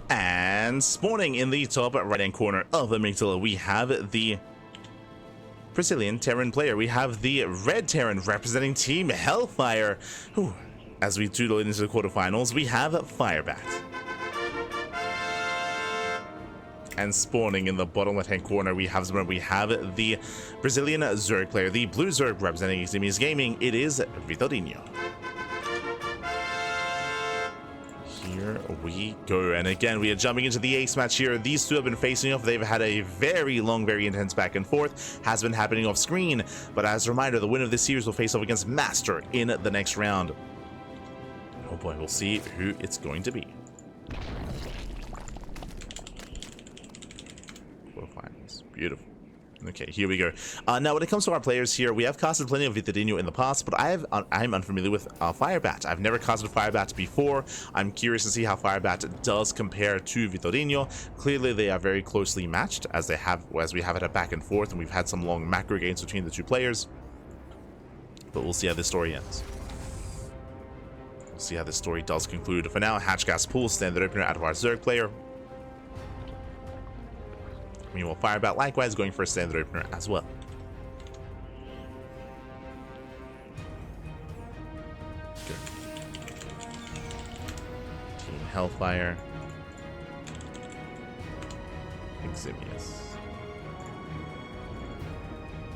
And spawning in the top right-hand corner of the Migdala, we have the Brazilian Terran player. We have the Red Terran representing Team Hellfire. Whew. As we doodle into the quarterfinals, we have firebat. And spawning in the bottom left-hand corner, we have the Brazilian Zerg player, the Blue Zerg representing Eximius Gaming. It is Vitorino. Here we go, and again we are jumping into the ace match here. These two have been facing off. They've had a very long, very intense back and forth. Has been happening off screen, but as a reminder, the winner of this series will face off against Master in the next round. Oh boy, we'll see who it's going to be. Quarterfinals, beautiful. Okay, here we go. Now, when it comes to our players here, we have casted plenty of Vitorino in the past, but I'm unfamiliar with Firebat. I've never casted Firebat before. I'm curious to see how Firebat does compare to Vitorino. Clearly, they are very closely matched, as we have it a back and forth, and we've had some long macro games between the two players. But we'll see how this story ends. We'll see how this story does conclude. For now, Hatch Gas Pool, standard opener out of our Zerg player. Meanwhile, Firebat likewise going for a standard opener as well. Good. Team Hellfire. Eximius.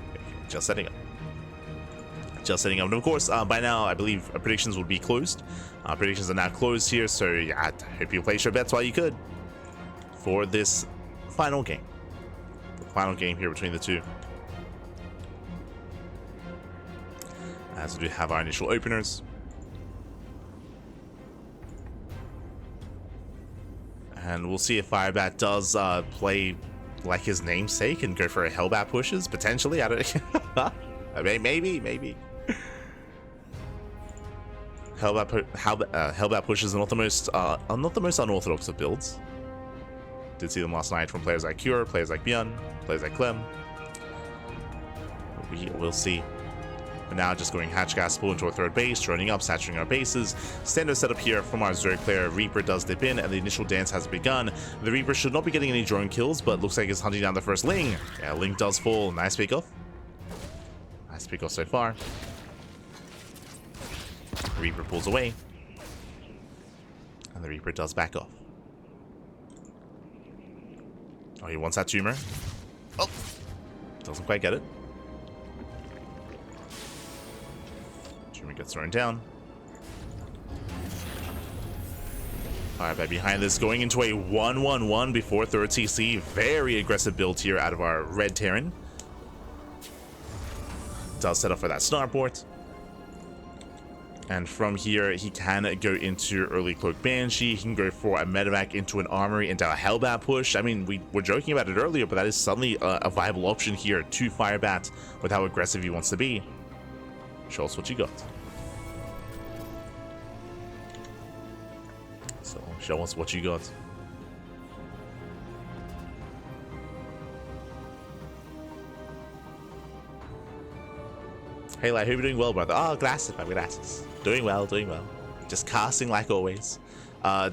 Okay, just setting up. Just setting up. And of course, by now, I believe predictions will be closed. Predictions are now closed here, so yeah, I hope you place your bets while you could for this final game. Final game here between the two, as we have our initial openers, and we'll see if Firebat does play like his namesake and go for a Hellbat pushes potentially. I don't maybe Hellbat pushes are not the most unorthodox of builds. Did see them last night from players like Cure, players like Bjorn, players like Clem. We will see. But now just going Hatch Gas Pool into our third base, running up, saturating our bases. Standard setup here from our Zerg player. Reaper does dip in, and the initial dance has begun. The Reaper should not be getting any drone kills, but looks like he's hunting down the first Ling. Yeah, Ling does fall. Nice pickoff. Nice pickoff so far. Reaper pulls away. And the Reaper does back off. Oh, he wants that tumor. Oh, doesn't quite get it. Tumor gets thrown down. Alright, by behind this, going into a 1-1-1 before third CC. Very aggressive build here out of our Red Terran. Does set up for that Starport. And from here, he can go into early Cloak Banshee. He can go for a Medevac into an Armory into a Hellbat push. I mean, we were joking about it earlier, but that is suddenly a viable option here to Firebat with how aggressive he wants to be. Show us what you got. So, show us what you got. Hey, I hope you're doing well, brother. Oh, glasses, my glasses. Doing well, doing well. Just casting like always.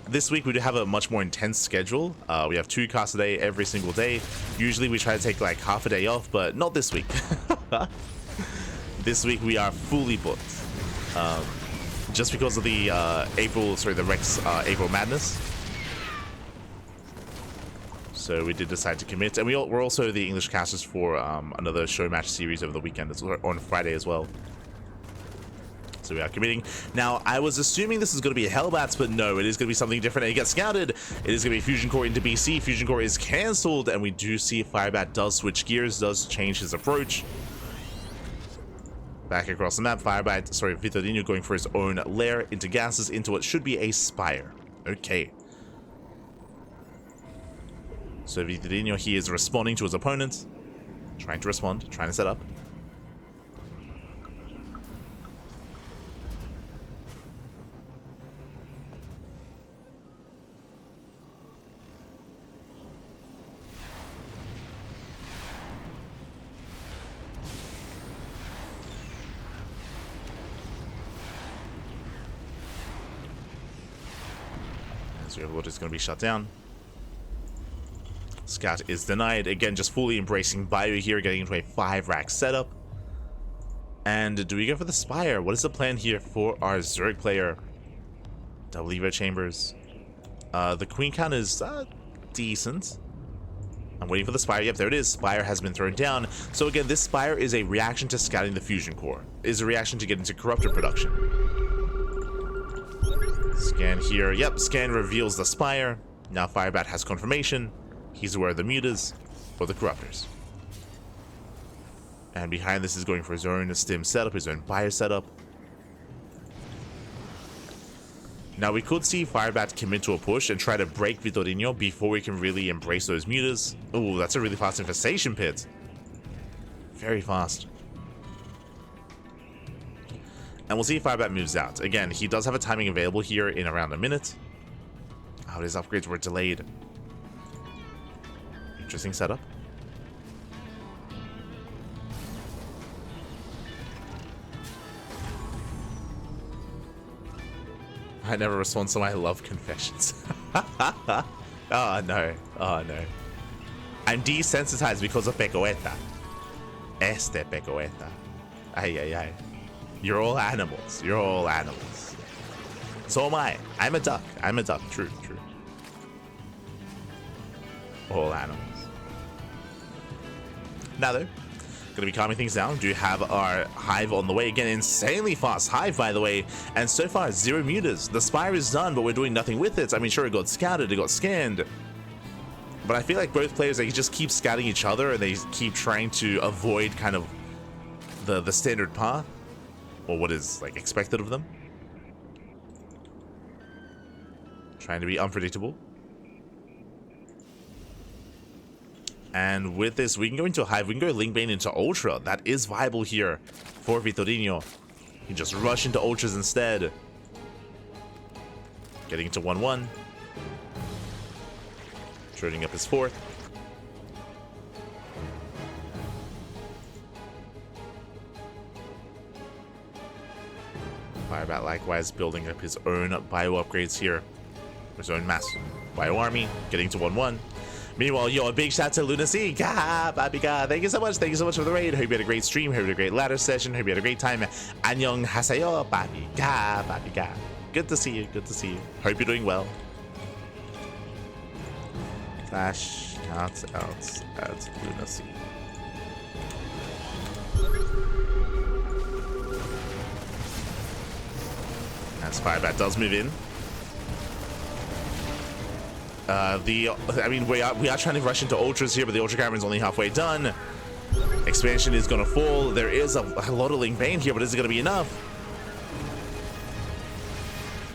This week we do have a much more intense schedule. We have 2 casts a day every single day. Usually we try to take like half a day off, but not this week. This week we are fully booked. Just because of the the Rex April Madness. So we did decide to commit, and we're also the English casters for another show match series over the weekend, on Friday as well. So we are committing. Now, I was assuming this is going to be a Hellbats, but no, it is going to be something different. It gets scouted. It is going to be Fusion Core into BC. Fusion Core is cancelled, and we do see Firebat does switch gears, does change his approach. Back across the map, Vitorino going for his own lair into gases, into what should be a Spire. Okay. So Vitorino, he is responding to his opponent. Trying to respond, trying to set up. As your Lord is going to be shut down. Scout is denied. Again, just fully embracing Bio here, getting into a 5-rack setup. And do we go for the Spire? What is the plan here for our Zerg player? Double Evo Chambers. The Queen count is decent. I'm waiting for the Spire. Yep, there it is. Spire has been thrown down. So again, this Spire is a reaction to scouting the Fusion Core. Is a reaction to get into Corruptor production. Scan here. Yep, scan reveals the Spire. Now firebat has confirmation. He's aware of the mutas or the Corruptors. And behind this is going for his own stim setup, his own Bio setup. Now we could see firebat commit to a push and try to break Vitorino before we can really embrace those mutas. Oh, that's a really fast infestation pit. Very fast. And we'll see if firebat moves out. Again, he does have a timing available here in around a minute. Oh, his upgrades were delayed. Interesting setup. I never respond to my love confessions. Oh no, oh no. I'm desensitized because of Pecoeta. Este Pecoeta. Ay, ay, ay. You're all animals. You're all animals. So am I. I'm a duck. I'm a duck. True, true. All animals. Now though, gonna be calming things down. Do have our Hive on the way again. Insanely fast Hive, by the way. And so far, 0 mutas. The Spire is done, but we're doing nothing with it. I mean, sure, it got scouted, it got scanned. But I feel like both players, they just keep scouting each other and they keep trying to avoid kind of the standard path. Or what is, like, expected of them. Trying to be unpredictable. And with this, we can go into a Hive. We can go Lingbane into Ultra. That is viable here for Vitorino. He can just rush into Ultras instead. Getting into 1-1. Trading up his 4th. Firebat likewise building up his own bio upgrades here. His own mass bio army. Getting to 1-1. Meanwhile, yo, a big shout to Lunacy. God, Babi God. Thank you so much. Thank you so much for the raid. Hope you had a great stream. Hope you had a great ladder session. Hope you had a great time. Annyeong haseyo, Babi God, Babi God. Good to see you. Good to see you. Hope you're doing well. Flash shout out at Lunacy. As Firebat does move in. I mean, we are trying to rush into Ultras here, but the Ultra Cavern's only halfway done. Expansion is going to fall. There is a lot of Lingbane here, but is it going to be enough?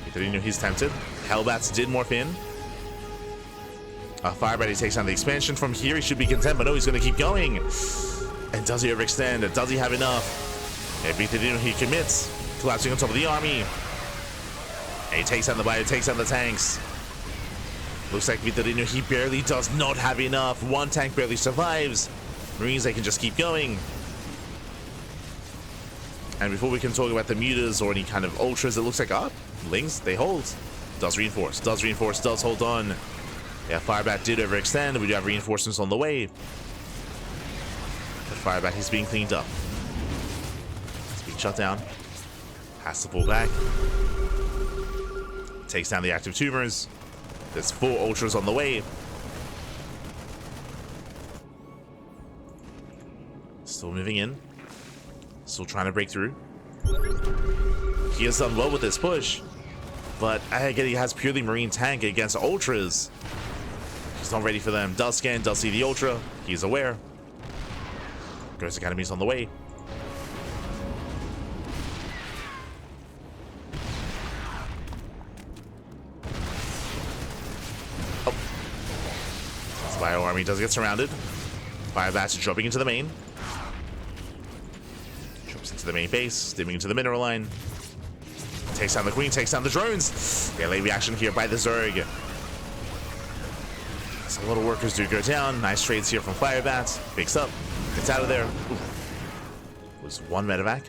Vitorino, he's tempted. Hellbats did morph in. Firebat, he takes down the expansion. From here, he should be content, but no, he's going to keep going. And does he overextend? Does he have enough? And Vitorino, he commits. Collapsing on top of the army. And he takes down the bio, takes down the tanks. Looks like Vitorino, he barely does not have enough. One tank barely survives. Marines, they can just keep going. And before we can talk about the mutas or any kind of ultras, it looks like, Lings, they hold. Does reinforce, does hold on. Yeah, Firebat did overextend. We do have reinforcements on the way. But Firebat, he's being cleaned up. He's being shut down. Has to pull back. Takes down the active tumors. There's 4 ultras on the way. Still moving in. Still trying to break through. He has done well with this push. But again, he has purely marine tank against ultras. He's not ready for them. Does scan, does see the ultra. He's aware. Ghost Academy's on the way. Bio army does get surrounded. Firebat's dropping into the main. Drops into the main base, dimming into the mineral line. Takes down the queen, takes down the drones. Yeah, late reaction here by the Zerg. So a lot of workers do go down. Nice trades here from Firebat. Picks up, gets out of there. Ooh. Was 1 medevac.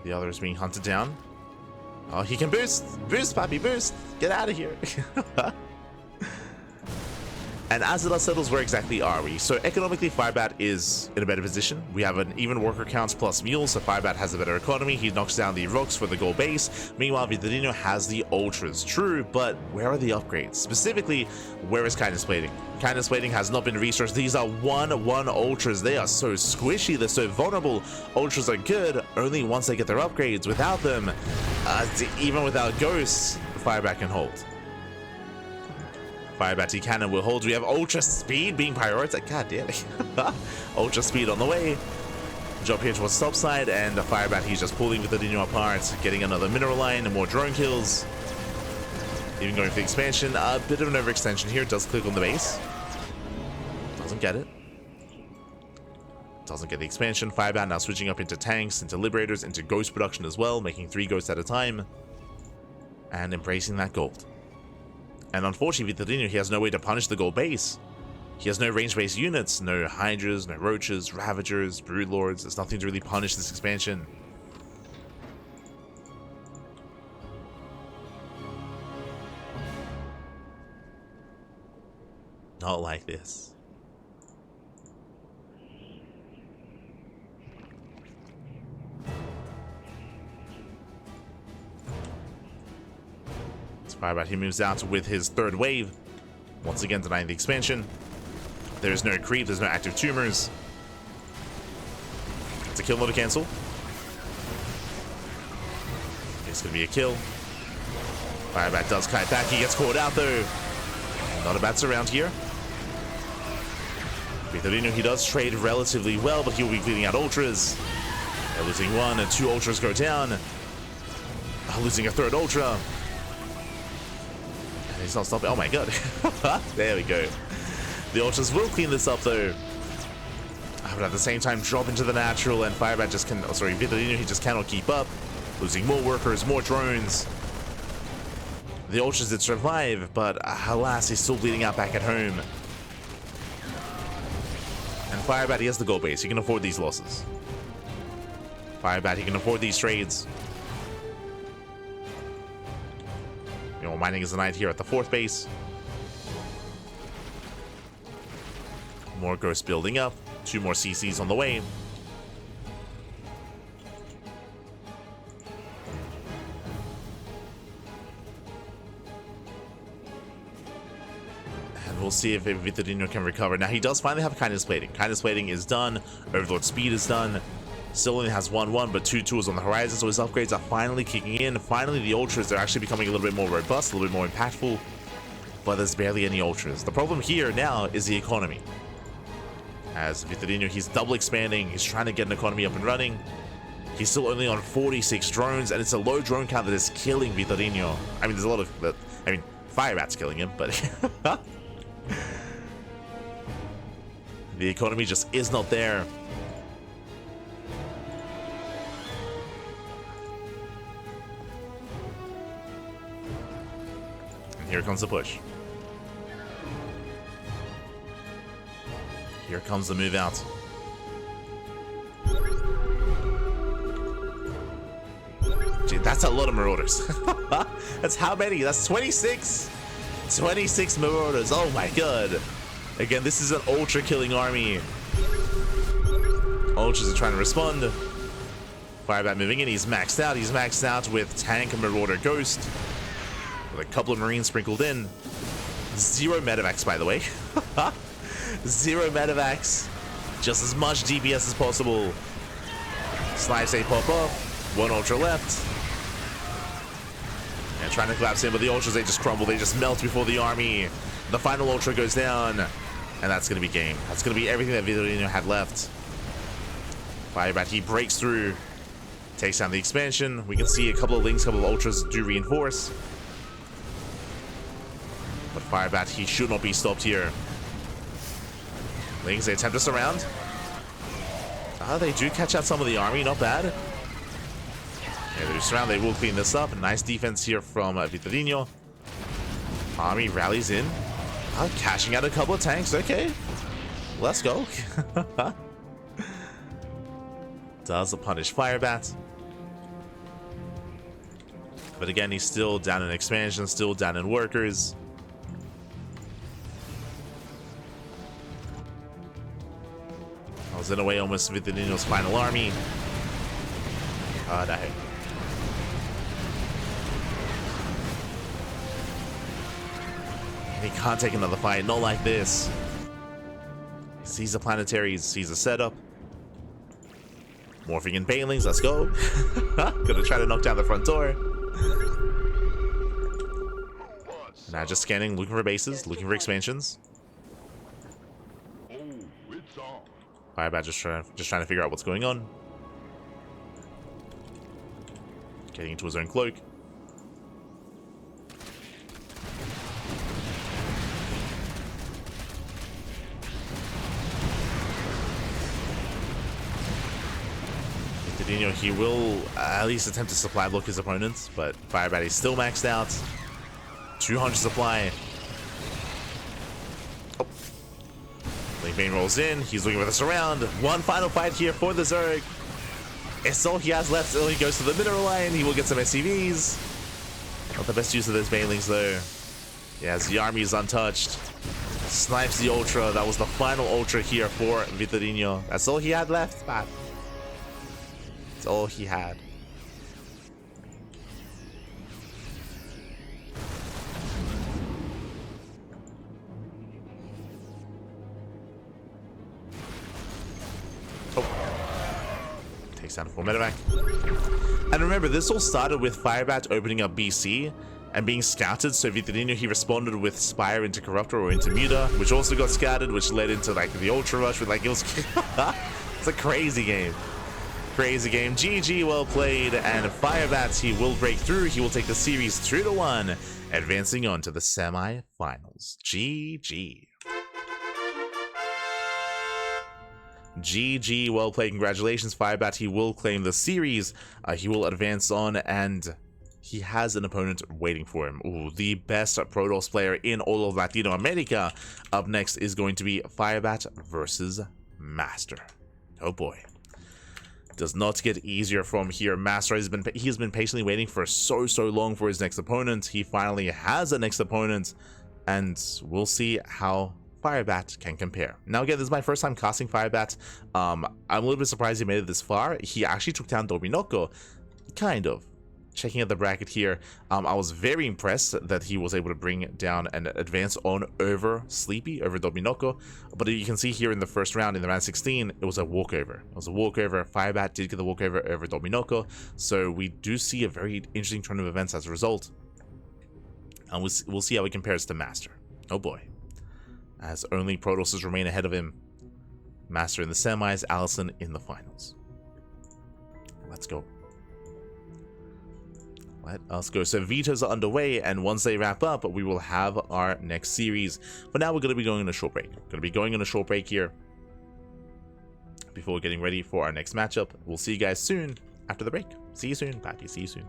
The other is being hunted down. Oh, he can boost! Boost, Papi, boost! Get out of here! And Azula settles, where exactly are we? So economically, firebat is in a better position. We have an even worker counts plus mules, so firebat has a better economy. He knocks down the rocks for the gold base. Meanwhile, Vitorino has the ultras. True, but where are the upgrades? Specifically, where is kindness plating? Kindness plating has not been researched. These are 1/1 ultras. They are so squishy. They're so vulnerable. Ultras are good only once they get their upgrades. Without them, even without ghosts, firebat can hold. Firebat cannon will hold. We have ultra speed being prioritized. God damn it. Ultra speed on the way. Jump here towards the top side, and the firebat, he's just pulling Vitorino apart, getting another mineral line and more drone kills. Even going for the expansion. A bit of an overextension here. Does click on the base. Doesn't get it. Doesn't get the expansion. Firebat now switching up into tanks, into liberators, into ghost production as well, making 3 ghosts at a time. And embracing that gold. And unfortunately, Vitorino, he has no way to punish the gold base. He has no range-based units, no Hydras, no Roaches, Ravagers, Broodlords. There's nothing to really punish this expansion. Not like this. Firebat, he moves out with his 3rd wave, once again denying the expansion. There is no creep, there's no active tumors. It's a kill, not a cancel. It's gonna be a kill. Firebat does kite back, he gets caught out though. Not a bad surround here. Vitorino, he does trade relatively well, but he will be bleeding out ultras. They're losing 1 and 2 ultras go down. Losing a 3rd ultra. He's not stopping. Oh my god. There we go. The ultras will clean this up though. But at the same time, drop into the natural, and firebat just can. Oh, sorry, Vitorino, he just cannot keep up. Losing more workers, more drones. The ultras did survive, but alas, he's still bleeding out back at home. And firebat, he has the gold base. He can afford these losses. Firebat, he can afford these trades. You know, mining is the night here at the 4th base. More ghosts building up. 2 more CCs on the way. And we'll see if Vitorino can recover. Now, he does finally have kindness plating. Kindness plating is done. Overlord speed is done. Still only has 1/1, but 2 tools on the horizon, so his upgrades are finally kicking in. Finally, the ultras are actually becoming a little bit more robust, a little bit more impactful, but there's barely any ultras. The problem here now is the economy. As Vitorino, he's double expanding, he's trying to get an economy up and running. He's still only on 46 drones, and it's a low drone count that is killing Vitorino. I mean, there's a lot of, firebat's killing him, but the economy just is not there. Here comes the push. Here comes the move out. Gee, that's a lot of marauders. That's how many? That's 26. 26 marauders. Oh my god. Again, this is an ultra killing army. Ultras are trying to respond. Firebat moving in. He's maxed out. He's maxed out with tank and marauder ghost. With a couple of marines sprinkled in. 0 medevacs, by the way. 0 medevacs. Just as much DPS as possible. Snipes, they pop off. 1 ultra left. And trying to collapse in, but the ultras, they just crumble. They just melt before the army. The final ultra goes down. And that's going to be game. That's going to be everything that Vitorino had left. Firebat, he breaks through. Takes down the expansion. We can see a couple of links, a couple of ultras do reinforce. But Firebat, he should not be stopped here. Lings, they attempt to surround. They do catch out some of the army, not bad. Yeah, they do surround, they will clean this up. Nice defense here from Vitorino. Army rallies in. Cashing out a couple of tanks, okay. Let's go. Does punish Firebat. But again, he's still down in expansion, still down in workers. I was in a way almost Vitorino's final army. No. He can't take another fight, not like this. He sees the planetaries, sees the setup. Morphing in Banelings, let's go. Gonna try to knock down the front door. Now just scanning, looking for bases, looking for expansions. Firebat just trying to figure out what's going on. Getting into his own cloak. Vitorino, he will at least attempt to supply block his opponents, but Firebat is still maxed out. 200 supply. Oh. Link Bane rolls in. He's looking for the surround. One final fight here for the Zerg. It's all he has left. So he goes to the middle line. He will get some SCVs. Not the best use of those Banelings though. Yeah, as the army is untouched. Snipes the Ultra. That was the final Ultra here for Vitorino. That's all he had left, man. That's all he had. Takes down a full medevac. And remember, this all started with Firebat opening up BC and being scouted. So Vitorino, he responded with Spire into Corruptor or into Muta, which also got scouted, which led into like the Ultra Rush with like it was it's a crazy game. Crazy game. GG, well played. And Firebat, he will break through. He will take the series 2-1, advancing on to the semi-finals. GG. GG, well played. Congratulations, Firebat. He will claim the series. He will advance on, and he has an opponent waiting for him. Ooh, the best Protoss player in all of Latino America. Up next is going to be Firebat versus Master. Oh boy. Does not get easier from here. Master has been patiently waiting for so long for his next opponent. He finally has a next opponent, and we'll see how Firebat can compare. Now again, this is my first time casting Firebat. I'm a little bit surprised he made it this far. He actually took down Dominoko, kind of. Checking at the bracket here, I was very impressed that he was able to bring down and advance on over Sleepy, over Dominoko. But you can see here in the first round, in the round 16, it was a walkover. It was a walkover. Firebat did get the walkover over Dominoko. So we do see a very interesting turn of events as a result. And we'll see how he compares to Master. Oh boy. As only Protosses remain ahead of him. Master in the semis, Allison in the finals. Let's go. Let us go. So vetoes are underway, and once they wrap up, we will have our next series. For now, we're going to be going on a short break. Going to be going on a short break here before getting ready for our next matchup. We'll see you guys soon after the break. See you soon, Pappy. See you soon.